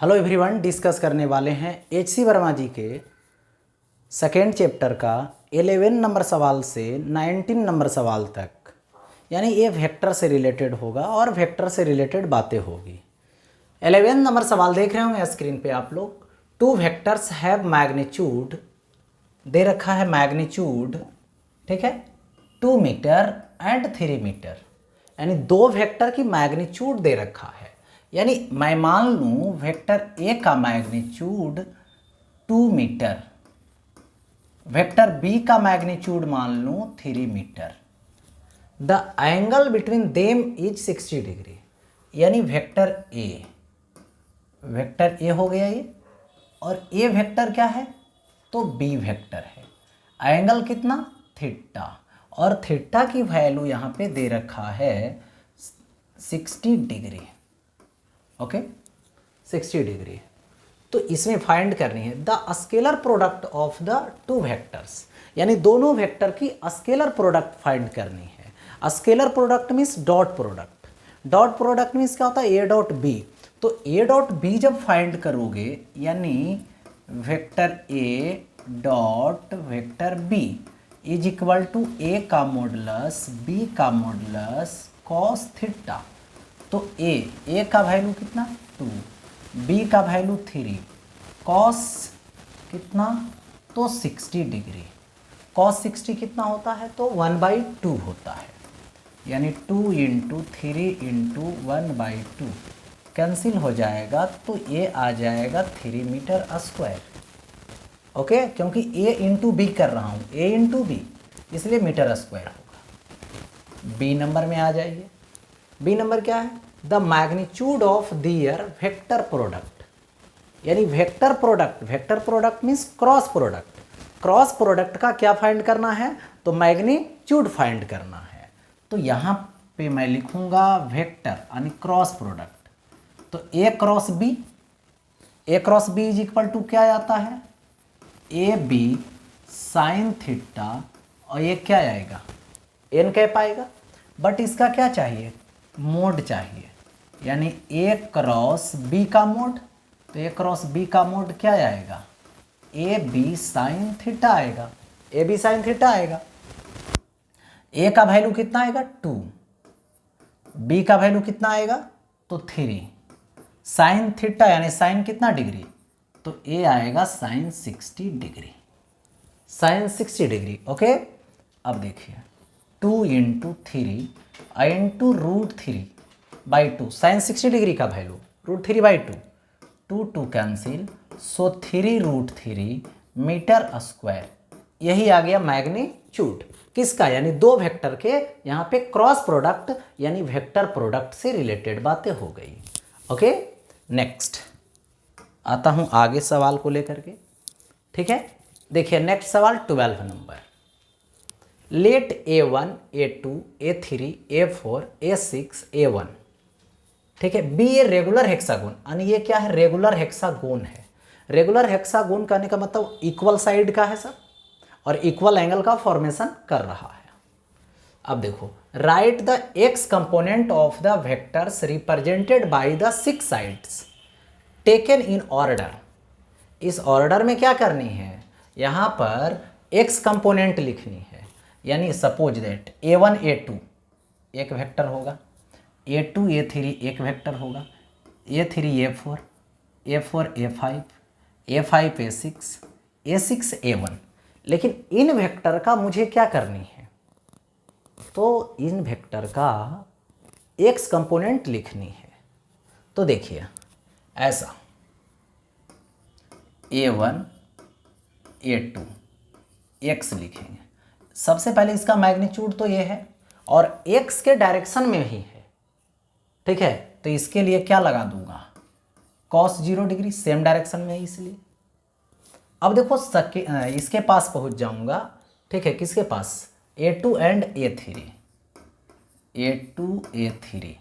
Hello everyone, discuss करने वाले हैं एच.सी. वर्मा जी के सेकेंड चैप्टर का 11 नंबर सवाल से 19 नंबर सवाल तक। यानी ये वेक्टर से रिलेटेड होगा और वेक्टर से रिलेटेड बातें होगी। 11 नंबर सवाल देख रहे होंगे स्क्रीन पे आप लोग। टू वेक्टर्स हैव मैग्नीट्यूड, दे रखा है मैग्नीट्यूड, ठीक है, 2 मीटर एंड 3 मीटर। यानी दो वेक्टर की मैग्नीट्यूड दे रखा है। यानी मैं मान लूँ वेक्टर ए का मैग्नीट्यूड 2 मीटर, वेक्टर बी का मैग्नीट्यूड मान लूँ 3 मीटर। The angle between them is 60 degree. यानी वेक्टर ए हो गया ये, और ए वेक्टर क्या है तो बी वेक्टर है। एंगल कितना, थीटा, और थीटा की वैल्यू यहाँ पे दे रखा है 60 डिग्री। Okay, 60 degree. तो इसमें फाइंड करनी है the scalar product of the two vectors. यानी दोनों वेक्टर की स्केलर प्रोडक्ट फाइंड करनी है। Scalar product means dot product. Dot product means क्या होता है, ए डॉट बी। तो ए डॉट बी जब फाइंड करोगे यानी vector A dot vector B is equal to A का मॉडुलस बी का मॉडुलस कॉस थीटा। तो ए का वैल्यू कितना 2, बी का वैल्यू 3, कॉस कितना तो 60 डिग्री। कॉस 60 कितना होता है तो 1/2 होता है। यानी 2 × 3 × 1/2 कैंसिल हो जाएगा, तो ये आ जाएगा 3 मीटर स्क्वायर। ओके, क्योंकि ए इंटू बी कर रहा हूँ, ए इंटू बी, इसलिए मीटर स्क्वायर होगा। बी नंबर में आ जाइए। बी नंबर क्या है, the magnitude of their vector product. यानी vector product means cross product. Cross product का क्या फाइंड करना है तो मैग्नीट्यूड फाइंड करना है। तो यहाँ पे मैं लिखूंगा वेक्टर यानी क्रॉस प्रोडक्ट। तो A cross B is equal to क्या आता है, ए बी साइन थीटा, और ये क्या आएगा एन कह पाएगा। बट इसका क्या चाहिए, मोड चाहिए। यानी ए क्रॉस बी का मोड, तो ए क्रॉस बी का मोड क्या आएगा, ए बी साइन थीटा आएगा। ए बी साइन थीटा आएगा। ए का वैल्यू कितना आएगा 2, बी का वैल्यू कितना आएगा तो 3, साइन थीटा यानी साइन कितना डिग्री, तो ए आएगा sine 60 degree, sine 60 degree. Okay, अब देखिए 2 × 3 इंटू √3/2, साइन 60 डिग्री का value √3/2, 2 cancel, so 3√3 metre square. यही आ गया मैग्नीट्यूड किसका, यानी दो वेक्टर के यहाँ पे क्रॉस प्रोडक्ट यानी वेक्टर प्रोडक्ट से रिलेटेड बातें हो गई। ओके, नेक्स्ट आता हूँ आगे सवाल को लेकर के। ठीक है, देखिए नेक्स्ट सवाल 12 number. Late A1 A2 A3 A4 A6 A1, ठीक है, बी ये रेगुलर हेक्सागोन, यानी ये क्या है रेगुलर हेक्सागोन है। रेगुलर हेक्सागोन कहने का मतलब इक्वल साइड का है सब, और इक्वल एंगल का फॉर्मेशन कर रहा है। अब देखो, right the x component of the vectors represented by the 6 sides taken in order. इस ऑर्डर में क्या करनी है, यहाँ पर एक्स कंपोनेंट लिखनी है। यानी सपोज दैट A1 A2 एक वेक्टर होगा, A2 A3 एक वेक्टर होगा, A3 A4 A4 A5 A5 A6 A6 A1। लेकिन इन वेक्टर का मुझे क्या करनी है, तो इन वेक्टर का एक्स कंपोनेंट लिखनी है। तो देखिए ऐसा A1 A2 एक्स लिखेंगे। सबसे पहले इसका मैग्नीट्यूड तो ये है और एक्स के डायरेक्शन में ही है, ठीक है, तो इसके लिए क्या लगा दूंगा cos 0 डिग्री, सेम डायरेक्शन में है इसलिए। अब देखो इसके पास पहुंच जाऊंगा, ठीक है, किसके पास A2 and A3, A2 A3।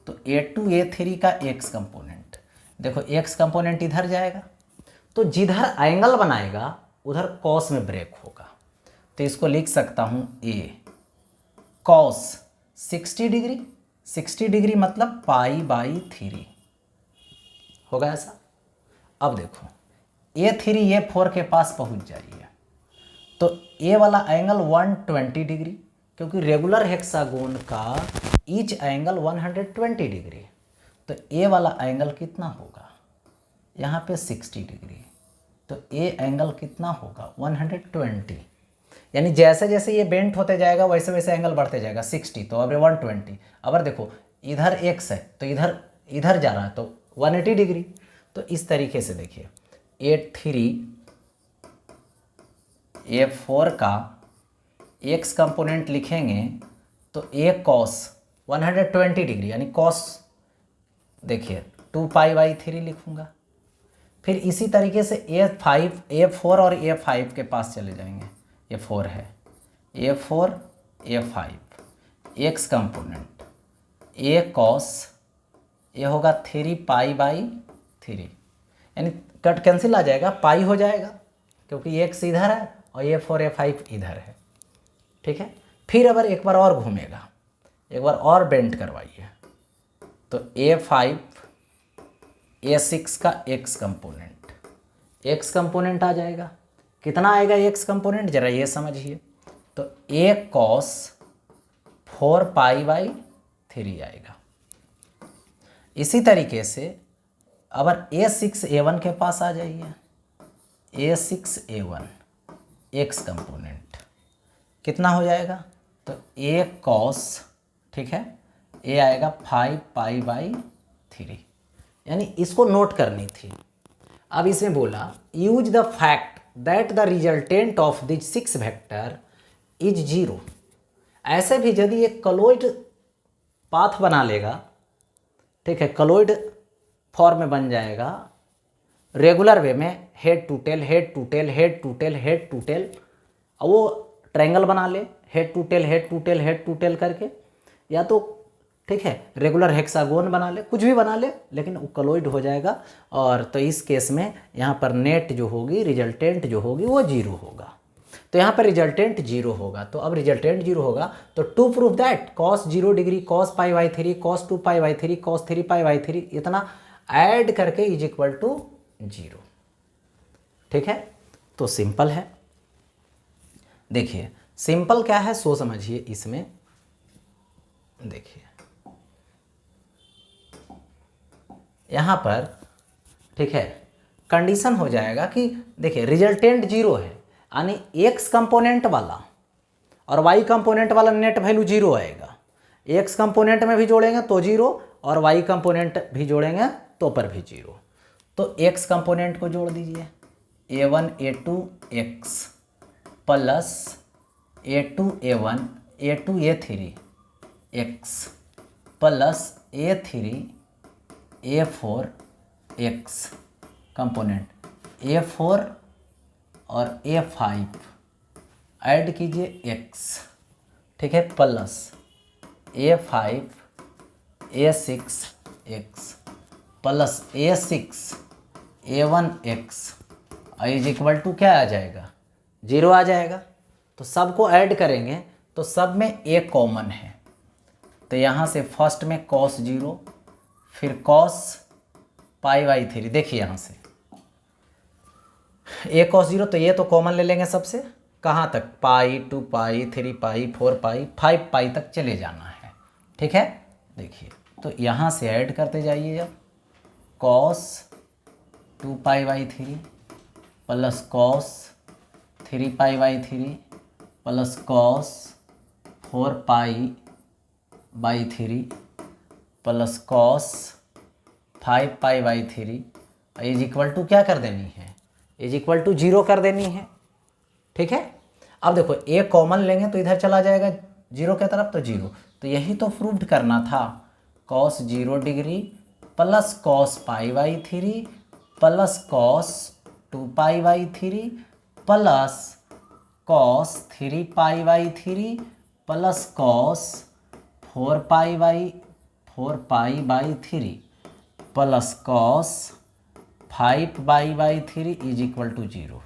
तो A2 A3 का एक्स कंपोनेंट, देखो एक्स कंपोनेंट इधर जाएगा, तो जिधर एंगल बनाएगा उधर कॉस में ब्रेक होगा। तो इसको लिख सकता हूँ A cos 60 डिग्री, 60 डिग्री मतलब π/3। होगा ऐसा। अब देखो A3 A4 के पास पहुंच जाइए तो ए वाला एंगल 120 डिग्री, क्योंकि रेगुलर हेक्सागोन का ईच एंगल 120 डिग्री, तो ए वाला एंगल कितना होगा यहाँ पे 60 डिग्री, तो ए एंगल कितना होगा 120। यानी जैसे जैसे ये बेंट होते जाएगा वैसे वैसे एंगल बढ़ते जाएगा 60, तो अब 120। अब देखो इधर x है तो इधर इधर जा रहा है तो 180 डिग्री। तो इस तरीके से देखिए A3 A4 का x कंपोनेंट लिखेंगे तो a cos 120 डिग्री यानी cos देखिए 2π/3 लिखूंगा। फिर इसी तरीके से A4 और A5 के पास चले जाएंगे, ये 4 है, A4 A5 x component a cos ये होगा 3π/3 यानी कट कैंसिल आ जाएगा, पाई हो जाएगा क्योंकि x इधर है और A4 A5 इधर है। ठीक है, फिर अगर एक बार और घूमेगा, एक बार और बेंड करवाइए तो A5 A6 का x कंपोनेंट आ जाएगा। कितना आएगा x कंपोनेंट जरा ये समझिए, तो a cos 4π/3 आएगा। इसी तरीके से अगर A6 A1 के पास आ जाइए, A6 A1 x कंपोनेंट कितना हो जाएगा, तो a cos, ठीक है, a आएगा 5π/3, यानी इसको नोट करनी थी। अब इसमें बोला use the fact that the resultant of this 6 vector is 0। ऐसे भी यदि एक कलोइड पाथ बना लेगा, ठीक है, कलोइड फॉर्म में बन जाएगा रेगुलर वे में, head to tail head to tail head to tail head to tail, और वो ट्रायंगल बना ले head to tail head to tail head to tail करके, या तो ठीक है रेगुलर हेक्सागोन बना ले, कुछ भी बना ले, लेकिन वो कलोइड हो जाएगा। और तो इस केस में यहाँ पर नेट जो होगी, रिजल्टेंट जो होगी वो 0 होगा। तो यहाँ पर रिजल्टेंट 0 होगा। तो अब रिजल्टेंट 0 होगा तो to prove that cos 0 degree cos π/3 cos 2π/3 cos 3π/3 इतना ऐड करके इज इक्वल टू 0। ठीक है, तो सिंपल है। देखिए सिंपल क्या है सो समझिए इसमें। देखिए यहाँ पर ठीक है कंडीशन हो जाएगा कि देखिए रिजल्टेंट 0 है, यानी x कंपोनेंट वाला और y कंपोनेंट वाला नेट वैल्यू 0 आएगा। x कंपोनेंट में भी जोड़ेंगे तो 0 और y कंपोनेंट भी जोड़ेंगे तो पर भी 0। तो x कंपोनेंट को जोड़ दीजिए, a1 a2 x plus a2 a1 a2 a3 x plus a3 a4 x component a4 और a5 ऐड कीजिए x, ठीक है, plus a5 a6 x plus a6 a1 x is equal to क्या आ जाएगा 0 आ जाएगा। तो सबको ऐड करेंगे तो सब में a कॉमन है, तो यहाँ से फर्स्ट में cos 0 फिर cos π/3। देखिए यहाँ से a cos 0 तो ये तो कॉमन ले लेंगे सबसे, कहाँ तक पाई 2π 3π 4π 5π तक चले जाना है। ठीक है, देखिए तो यहाँ से ऐड करते जाइए, जब cos 2π/3 plus cos 3π/3 plus cos 4π/3 plus cos 5π/3 is equal to क्या कर देनी है, इज इक्वल टू 0 कर देनी है। ठीक है, अब देखो a कॉमन लेंगे तो इधर चला जाएगा 0 के तरफ, तो 0। तो यही तो प्रूव्ड करना था, cos 0 degree plus cos π/3 plus cos 2π/3 plus cos 3π/3 plus cos 4π/3 plus cos 5π/3 is equal to 0।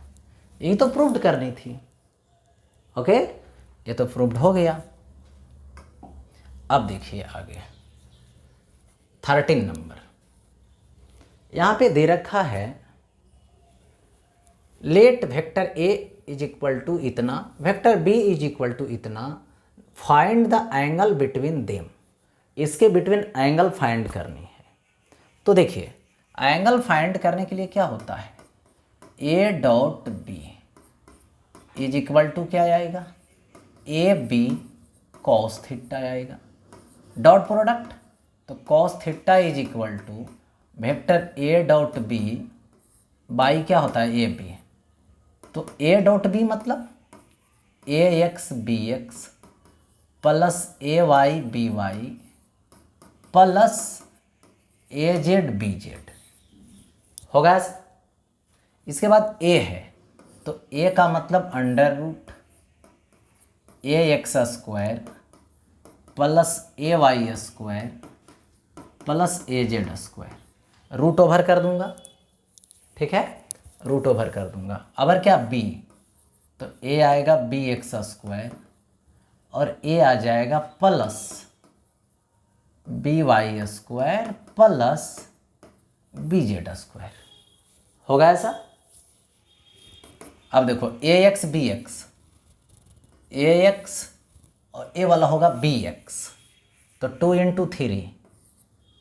यही तो प्रूव्ड करनी थी। ओके, ये तो प्रूव्ड हो गया। अब देखिए आगे 13 नंबर, यहाँ पे दे रखा है let vector A is equal to इतना, vector B is equal to इतना, find the angle between them. इसके बिटवीन एंगल फाइंड करनी है। तो देखिए एंगल फाइंड करने के लिए क्या होता है, ए dot b is equal to क्या आएगा, ए बी कॉस थीटा आएगा, डॉट प्रोडक्ट, तो cos theta is equal to vector A dot b by क्या होता है ए बी, तो ए डॉट बी मतलब ए x b x plus a y b Y plus a z b Z होगा। इसके बाद ए है, तो ए का मतलब under root A x square plus a Y square plus a Z square, root over कर दूंगा, ठीक है, रूट ओवर कर दूंगा। अबर क्या बी, तो ए आएगा बी एक्स स्क्वायर और ए आ जाएगा plus b y square plus b z square, होगा ऐसा। अब देखो a x b x, a x और ए वाला होगा बी एक्स, तो 2 इंटू 3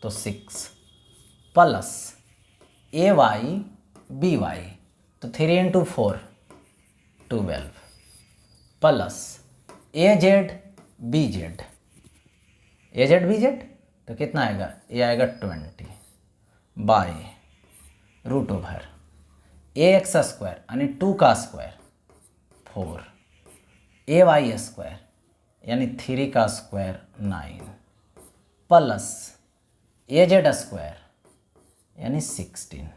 तो 6 plus a y b y, तो 3 into 4 12 plus a z b z, a z b z तो कितना आएगा, ये आएगा 20 by root over a x square यानी 2 का स्क्वायर 4, ए वाई स्क्वायर यानी 3 का square 9 plus a Z square यानी 16।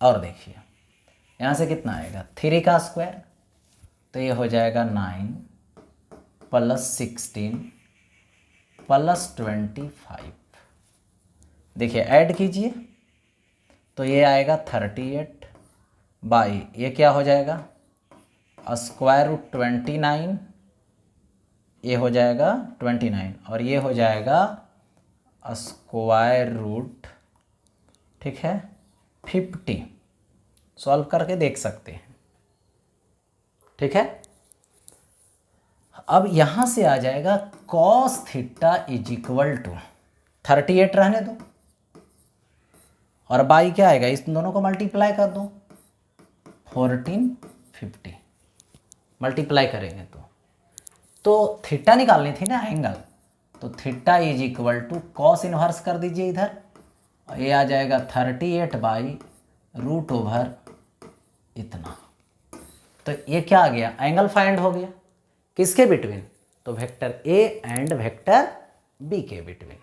और देखिए यहाँ से कितना आएगा, 3 का स्क्वायर तो ये हो जाएगा 9 प्लस 16 प्लस 25। देखिए ऐड कीजिए तो ये आएगा 38 बाई ये क्या हो जाएगा स्क्वायर रूट 29, ये हो जाएगा 29 और ये हो जाएगा स्क्वायर रूट, ठीक है, 50। सॉल्व करके देख सकते हैं, ठीक है। अब यहाँ से आ जाएगा cos theta is equal to 38 रहने दो और बाई क्या आएगा, इस दोनों को मल्टीप्लाई कर दो 1450 मल्टीप्लाई करेंगे तो थीटा निकालनी थी ना एंगल, तो theta is equal to cos inverse कर दीजिए इधर और ये आ जाएगा 38 बाई रूट ओवर इतना। तो ये क्या आ गया, एंगल फाइंड हो गया किसके बिटवीन, तो vector a and vector b के बिटवीन।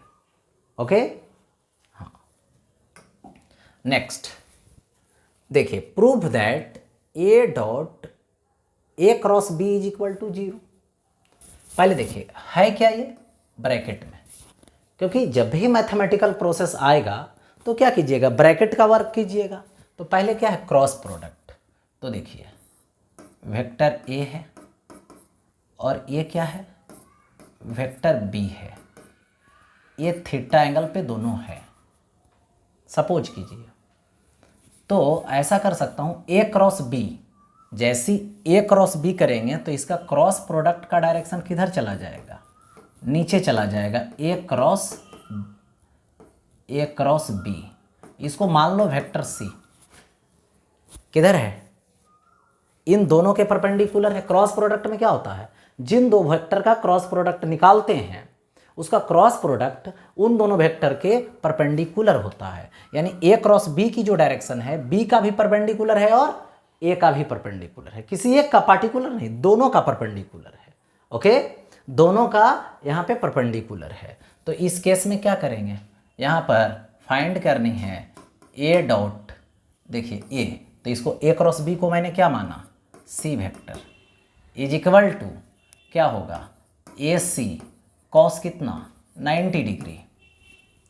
ओके हाँ, नेक्स्ट देखिए prove that a dot a cross B is equal to 0। पहले देखिए है क्या ये ब्रैकेट में, क्योंकि जब भी मैथमेटिकल प्रोसेस आएगा तो क्या कीजिएगा, ब्रैकेट का वर्क कीजिएगा। तो पहले क्या है क्रॉस प्रोडक्ट, तो देखिए वेक्टर ए है और ये क्या है वेक्टर बी है, ये थीटा एंगल पे दोनों है सपोज कीजिए। तो ऐसा कर सकता हूँ ए क्रॉस बी, जैसी ए क्रॉस बी करेंगे तो इसका क्रॉस प्रोडक्ट का डायरेक्शन किधर चला जाएगा, नीचे चला जाएगा, ए क्रॉस बी। इसको मान लो वेक्टर सी किधर है, इन दोनों के परपेंडिकुलर है। क्रॉस प्रोडक्ट में क्या होता है, जिन दो वेक्टर का क्रॉस प्रोडक्ट निकालते हैं उसका क्रॉस प्रोडक्ट उन दोनों वेक्टर के परपेंडिकुलर होता है। यानी ए क्रॉस बी की जो डायरेक्शन है बी का भी परपेंडिकुलर है और ए का भी परपेंडिकुलर है, किसी एक का पार्टिकुलर नहीं, दोनों का परपेंडिकुलर है। ओके, दोनों का यहाँ पे परपेंडिकुलर है। तो इस केस में क्या करेंगे, यहाँ पर फाइंड करनी है ए डॉट, देखिए ए, तो इसको ए क्रॉस बी को मैंने क्या माना C vector is equal to क्या होगा ए सी कॉस कितना 90 डिग्री।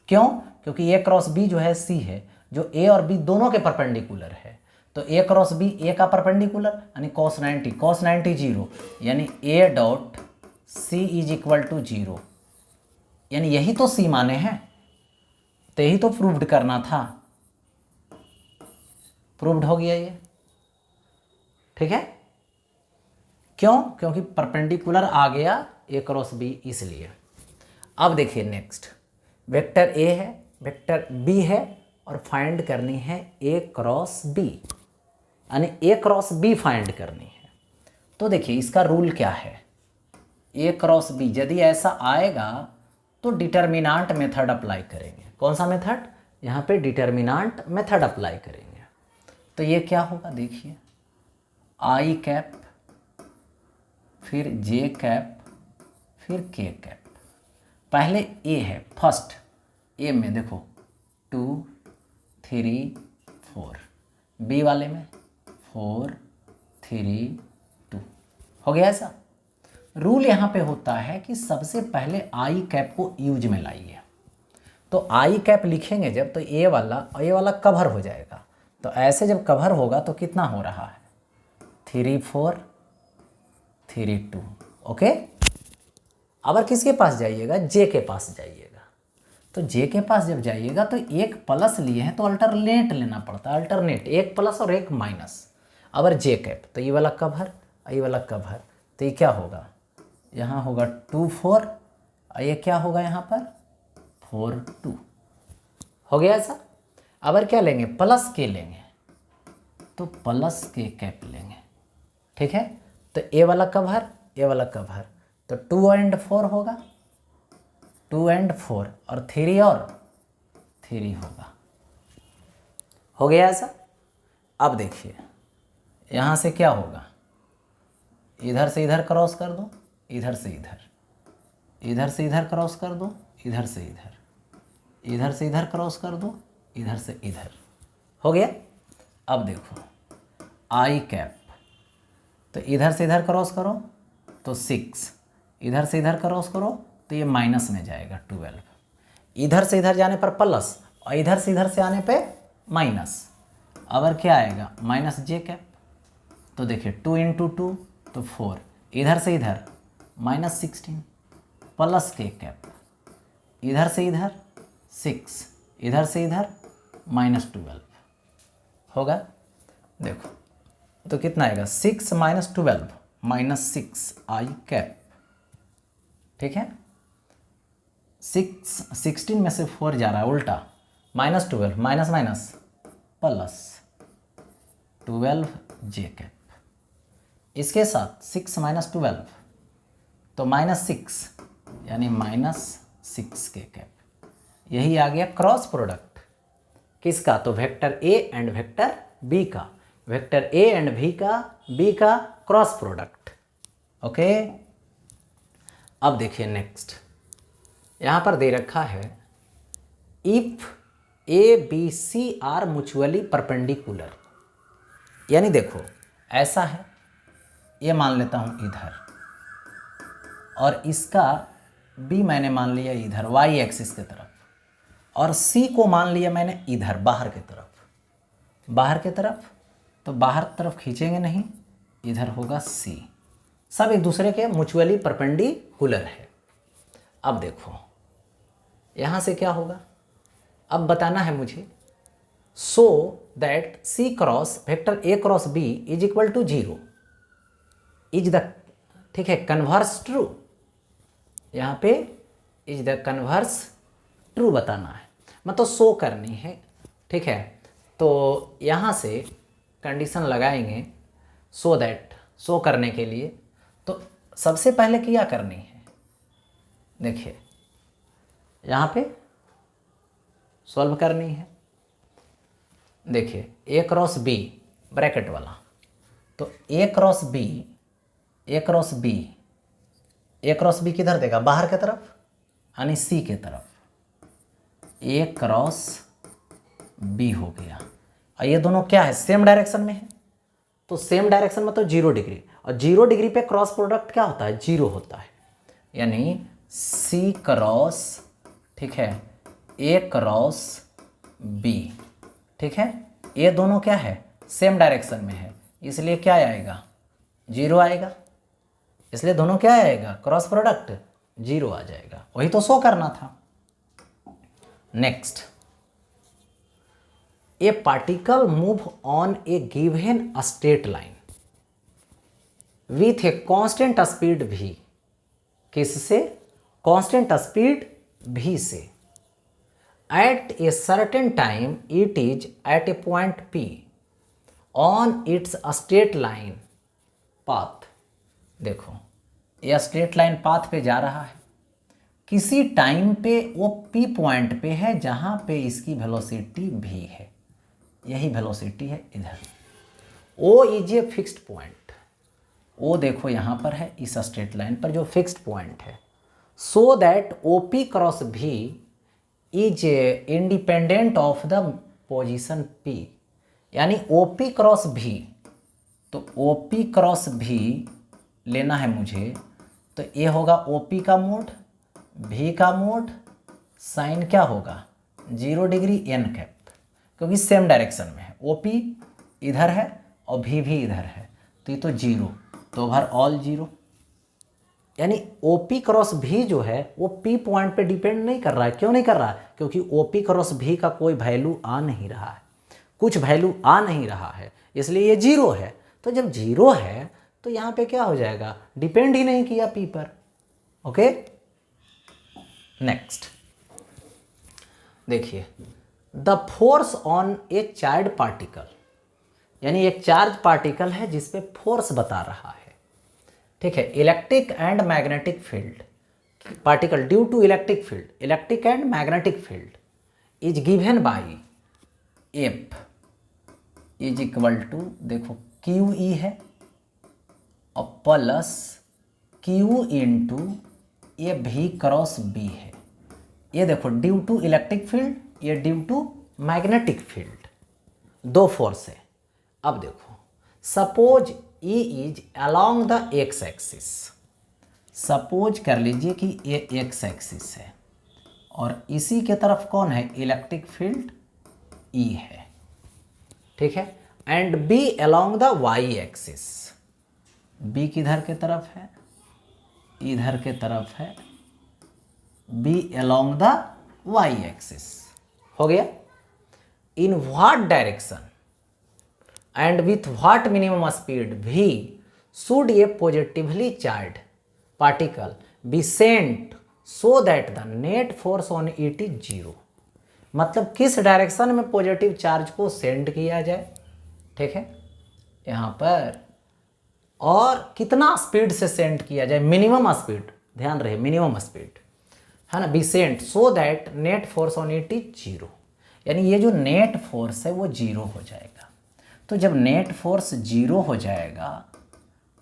क्यों, क्योंकि ए क्रॉस बी जो है सी है, जो ए और बी दोनों के परपेंडिकुलर है। तो ए क्रॉस बी ए का परपेंडिकुलर यानी कॉस 90 0, यानी a dot c is equal to 0, यानी यही तो सी माने हैं, तो यही तो प्रूव्ड करना था। प्रूव्ड हो गया ये, ठीक है। क्यों? क्योंकि परपेंडिकुलर आ गया ए क्रॉस बी, इसलिए। अब देखिए नेक्स्ट, वेक्टर ए है, वेक्टर बी है, और फाइंड करनी है ए क्रॉस बी, यानी ए क्रॉस बी फाइंड करनी है। तो देखिए इसका रूल क्या है, ए क्रॉस बी यदि ऐसा आएगा तो डिटर्मिनांट मेथड अप्लाई करेंगे। कौन सा मेथड? यहाँ पे डिटर्मिनांट मेथड अप्लाई करेंगे। तो ये क्या होगा देखिए, आई कैप, फिर जे कैप, फिर के कैप। पहले ए है, फर्स्ट ए में देखो 2 3 4, बी वाले में 4 3 2, हो गया ऐसा। रूल यहाँ पे होता है कि सबसे पहले आई कैप को यूज में लाइए। तो आई कैप लिखेंगे जब, तो ए वाला कवर हो जाएगा। तो ऐसे जब कवर होगा तो कितना हो रहा है, 3 4 3 2, ओके। अब किसके पास जाइएगा, जे के पास जाइएगा। तो जे के पास जब जाइएगा तो एक प्लस लिए हैं तो अल्टरनेट लेना पड़ता है, अल्टरनेट, एक प्लस और एक माइनस। अगर जे कैप तो ये वाला कवर, ये वाला कवर, तो ये क्या होगा, यहाँ होगा 2 4, और ये क्या होगा यहाँ पर 4 2, हो गया ऐसा। अगर क्या लेंगे, प्लस के लेंगे, तो प्लस के कैप लेंगे, ठीक है। तो ए वाला कवर, ए वाला कवर, तो 2 and 4 होगा, 2 and 4, और 3 और 3 होगा, हो गया ऐसा। अब देखिए यहाँ से क्या होगा, इधर से इधर क्रॉस कर दो, इधर से इधर, इधर से इधर क्रॉस कर दो, इधर से इधर, इधर से इधर क्रॉस कर दो, इधर से इधर, हो गया। अब देखो आई कैप, तो इधर से इधर क्रॉस करो तो 6, इधर से इधर क्रॉस करो तो ये माइनस में जाएगा 12, इधर से इधर जाने पर प्लस, और इधर से आने पे माइनस। अगर क्या आएगा, माइनस जे कैप। तो देखिए 2 into 2 तो 4, इधर से इधर माइनस 16, प्लस के कैप, इधर से इधर 6, इधर से इधर माइनस 12, होगा। देखो तो कितना आएगा, 6 - 12 -6 आई कैप, ठीक है। 16 में से 4 जा रहा है उल्टा, -12 माइनस माइनस प्लस 12 जे कैप, इसके साथ 6 - 12 तो -6, यानी -6 के कैप। यही आ गया क्रॉस प्रोडक्ट किसका, तो vector a and vector B का, वेक्टर ए एंड बी का क्रॉस प्रोडक्ट, ओके। अब देखिए नेक्स्ट, यहाँ पर दे रखा है if a b c are mutually perpendicular, यानी देखो ऐसा है, ये मान लेता हूँ इधर, और इसका बी मैंने मान लिया इधर वाई एक्सिस की तरफ, और सी को मान लिया मैंने इधर बाहर की तरफ, तो बाहर तरफ खींचेंगे नहीं, इधर होगा सी, सब एक दूसरे के म्यूचुअली परपेंडिकुलर है। अब देखो यहाँ से क्या होगा, अब बताना है मुझे, so that c cross vector a cross B is equal to 0 is the, ठीक है, कन्वर्स ट्रू, यहाँ पे इज द कन्वर्स ट्रू बताना है, मतलब शो करनी है, ठीक है। तो यहाँ से कंडीशन लगाएंगे सो दैट, शो करने के लिए। तो सबसे पहले क्या करनी है, देखिए यहाँ पे सॉल्व करनी है। देखिए ए क्रॉस बी ब्रैकेट वाला, तो ए क्रॉस बी किधर देगा, बाहर की तरफ, यानी सी के तरफ, ए क्रॉस बी हो गया। और ये दोनों क्या है, सेम डायरेक्शन में है, तो सेम डायरेक्शन में तो 0 डिग्री, और 0 डिग्री पे क्रॉस प्रोडक्ट क्या होता है, 0 होता है, यानी सी क्रॉस, ठीक है, ए क्रॉस बी, ठीक है। ये दोनों क्या है, सेम डायरेक्शन में है, इसलिए क्या आएगा, 0 आएगा, इसलिए दोनों क्या आएगा, क्रॉस प्रोडक्ट 0 आ जाएगा, वही तो शो करना था। Next a particle move on a given straight line with a constant speed v, किससे? कांस्टेंट स्पीड v से, at a certain time it is at a point p on its straight line path. देखो यह straight line path पे जा रहा है, किसी time पे वो p पॉइंट पे है जहाँ पे इसकी वेलोसिटी v है, यही वेलोसिटी है इधर। o is a fixed point, O देखो यहाँ पर है इस स्ट्रेट लाइन पर जो फिक्स्ड पॉइंट है, so that O P cross B is independent of the position P, यानी ओ पी क्रॉस भी, तो ओ पी क्रॉस भी लेना है मुझे, तो ये होगा ओ पी का मोड, भी का मोड, साइन क्या होगा 0 डिग्री एन कैप, क्योंकि सेम डायरेक्शन में है, ओ पी इधर है और भी इधर है, तो ये तो 0, तो ओवर ऑल 0, यानी OP क्रॉस भी जो है वो P पॉइंट पे डिपेंड नहीं कर रहा है। क्यों नहीं कर रहा है? क्योंकि OP क्रॉस भी का कोई वैल्यू आ नहीं रहा है, कुछ वैल्यू आ नहीं रहा है, इसलिए ये 0 है। तो जब 0 है तो यहाँ पे क्या हो जाएगा, डिपेंड ही नहीं किया P पर। ओके, नेक्स्ट देखिए, the force on A charge particle, यानी एक चार्ज पार्टिकल है जिस पे फोर्स बता रहा है, ठीक है। Electric and magnetic field particle due to electric field, electric and magnetic field is given by F is equal to, देखो क्यू ई है और प्लस क्यू इंटू ये भी क्रॉस बी है। ये देखो ड्यू टू इलेक्ट्रिक फील्ड, ये due to magnetic field, दो फोर्स है। अब देखो suppose E is along the x axis, suppose कर लीजिए कि ये एक्स एक्सिस है और इसी के तरफ कौन है, इलेक्ट्रिक फील्ड E है, ठीक है। And B along the y axis, B किधर के तरफ है, इधर के तरफ है, B along the y axis, हो गया। In what direction and with what minimum speed v should a positively charged particle be sent so that the net force on it is 0, मतलब किस डायरेक्शन में पॉजिटिव चार्ज को send किया जाए, ठीक है यहाँ पर, और कितना स्पीड से सेंड किया जाए, मिनिमम स्पीड, ध्यान रहे मिनिमम स्पीड है ना, be sent so that net force on it is 0, यानी ये जो नेट फोर्स है वो 0 हो जाएगा। तो जब नेट फोर्स 0 हो जाएगा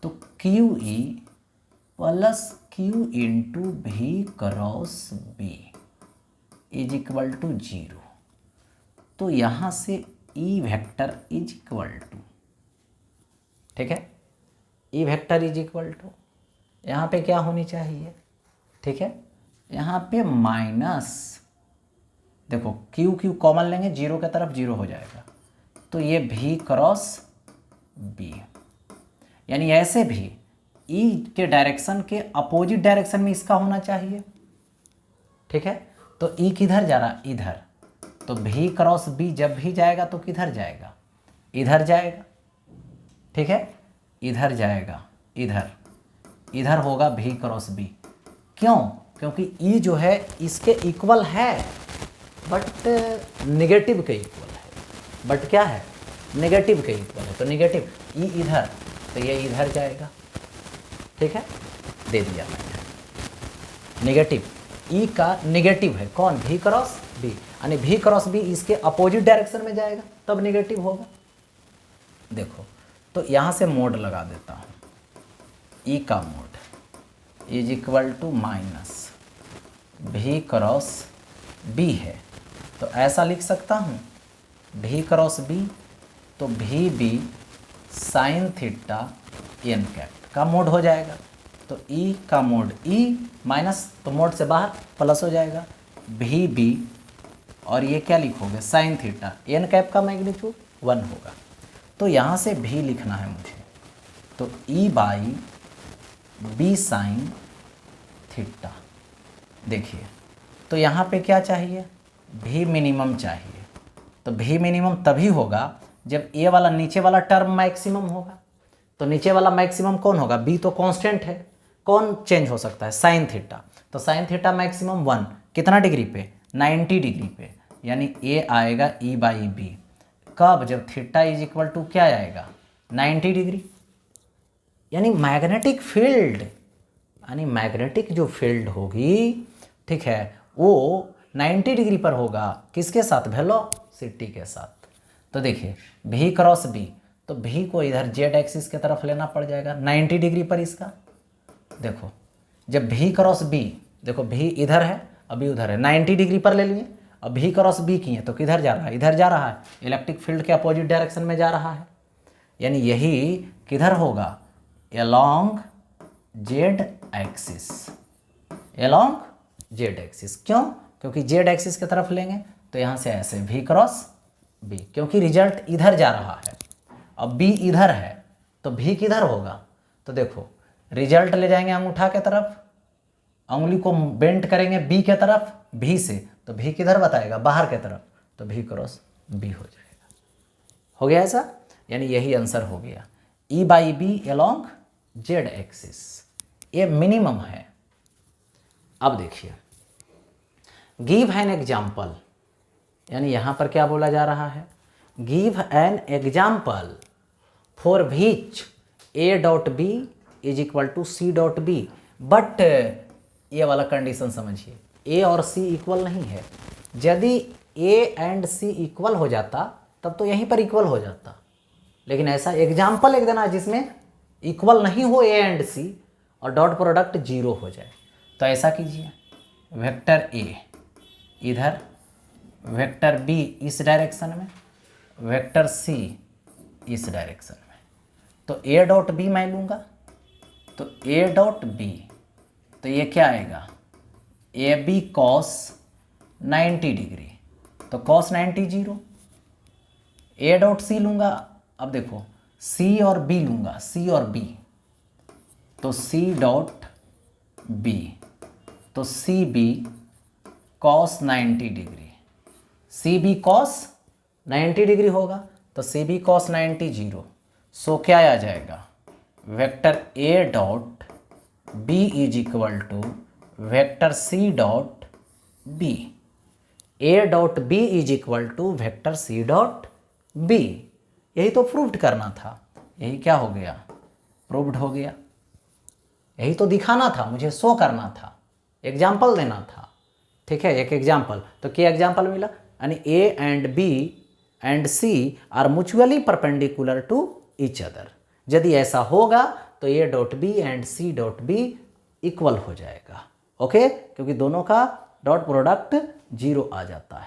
तो Q E plus Q into भी cross B is equal to 0, तो यहाँ से E vector is equal to, ठीक है, E vector is equal to, यहाँ पे क्या होनी चाहिए, ठीक है, यहाँ पे माइनस, देखो क्यू क्यू कॉमन लेंगे, 0 की तरफ 0 हो जाएगा, तो ये भी क्रॉस बी, यानी ऐसे भी ई के डायरेक्शन के अपोजिट डायरेक्शन में इसका होना चाहिए, ठीक है। तो ई किधर जा रहा, इधर, तो भी क्रॉस बी जब भी जाएगा तो किधर जाएगा, इधर जाएगा, ठीक है, इधर जाएगा, इधर इधर होगा भी क्रॉस बी। क्यों? क्योंकि ई जो है इसके इक्वल है बट नेगेटिव के इक्वल है, बट क्या है, नेगेटिव के इक्वल है, तो नेगेटिव ई इधर, तो ये इधर जाएगा, ठीक है, दे दिया मैंने, नेगेटिव ई का नेगेटिव है कौन, भी क्रॉस बी, यानी भी क्रॉस बी इसके अपोजिट डायरेक्शन में जाएगा तब नेगेटिव होगा। देखो तो यहाँ से मोड लगा देता हूँ, ई का mod is equal to minus v cross b है, तो ऐसा लिख सकता हूँ भी क्रॉस बी, तो v b sine theta n cap का मोड हो जाएगा, तो ई का मोड ई माइनस, तो मोड से बाहर प्लस हो जाएगा, भी बी और ये क्या लिखोगे साइन थीटा एन कैप का मैग्नीट्यूड 1 होगा, तो यहाँ से भी लिखना है मुझे, तो ई बाई बी साइन थीटा। देखिए तो यहाँ पे क्या चाहिए, भी मिनिमम चाहिए, तो भी मिनिमम तभी होगा जब ए वाला नीचे वाला टर्म मैक्सिमम होगा। तो नीचे वाला मैक्सिमम कौन होगा, बी तो कांस्टेंट है, कौन चेंज हो सकता है, साइन थीटा। तो साइन थीटा मैक्सिमम 1 कितना डिग्री पे, 90 डिग्री पे, यानी ए आएगा ई बाई बी। कब, जब थीटा इज इक्वल टू क्या आएगा, 90 डिग्री। यानी मैग्नेटिक फील्ड, यानी मैग्नेटिक जो फील्ड होगी, ठीक है, वो 90 डिग्री पर होगा, किसके साथ, वेलोसिटी के साथ। तो देखिए भी क्रॉस बी, तो भी को इधर जेड एक्सिस की तरफ लेना पड़ जाएगा 90 डिग्री पर इसका। देखो जब भी क्रॉस बी, देखो भी इधर है अभी उधर है, 90 डिग्री पर ले लिए। अब भी क्रॉस बी किए तो किधर जा रहा है, इधर जा रहा है, इलेक्ट्रिक फील्ड के अपोजिट डायरेक्शन में जा रहा है। यानी यही किधर होगा, along Z axis, along Z axis. क्यों, क्योंकि जेड एक्सिस की तरफ लेंगे तो यहाँ से ऐसे भी क्रॉस बी, क्योंकि रिजल्ट इधर जा रहा है। अब बी इधर है तो भी किधर होगा, तो देखो रिजल्ट ले जाएंगे अंगूठा के तरफ, उंगली को बेंट करेंगे बी के तरफ, भी से, तो भी किधर बताएगा, बाहर के तरफ, तो भी क्रॉस बी हो जाएगा। हो गया ऐसा, यानी यही आंसर हो गया, E by B along Z axis. ये मिनिमम है। अब देखिए गिव एन एग्जाम्पल, यानी यहां पर क्या बोला जा रहा है, give an example for which a dot b is equal to c dot b. But ये वाला कंडीशन समझिए, ए और सी इक्वल नहीं है। यदि ए एंड सी इक्वल हो जाता तब तो यहीं पर इक्वल हो जाता, लेकिन ऐसा एग्जाम्पल एक देना जिसमें इक्वल नहीं हो ए एंड सी और डॉट प्रोडक्ट 0 हो जाए। तो ऐसा कीजिए, वेक्टर ए इधर, वेक्टर बी इस डायरेक्शन में, वेक्टर सी इस डायरेक्शन में। तो ए डॉट बी मैं लूँगा, तो ए डॉट बी, तो ये क्या आएगा, ए बी कॉस 90 डिग्री, तो कॉस 90 0। ए डॉट सी लूँगा, अब देखो सी और बी लूँगा, सी और बी, तो सी डॉट बी, तो c b cos 90 degree, c b cos 90 degree होगा, तो सी बी कॉस 90 0। सो क्या आ जाएगा, vector A dot b is equal to vector c dot b. A dot b is equal to vector c dot b. यही तो proved करना था, यही क्या हो गया, प्रूव्ड हो गया। यही तो दिखाना था, मुझे शो करना था, एग्जाम्पल देना था। ठीक है, एक एग्जाम्पल, तो क्या एग्जाम्पल मिला, यानी a and b and c are mutually perpendicular to each other. यदि ऐसा होगा तो ए dot b and c dot b equal हो जाएगा। ओके, क्योंकि दोनों का डॉट प्रोडक्ट 0 आ जाता है।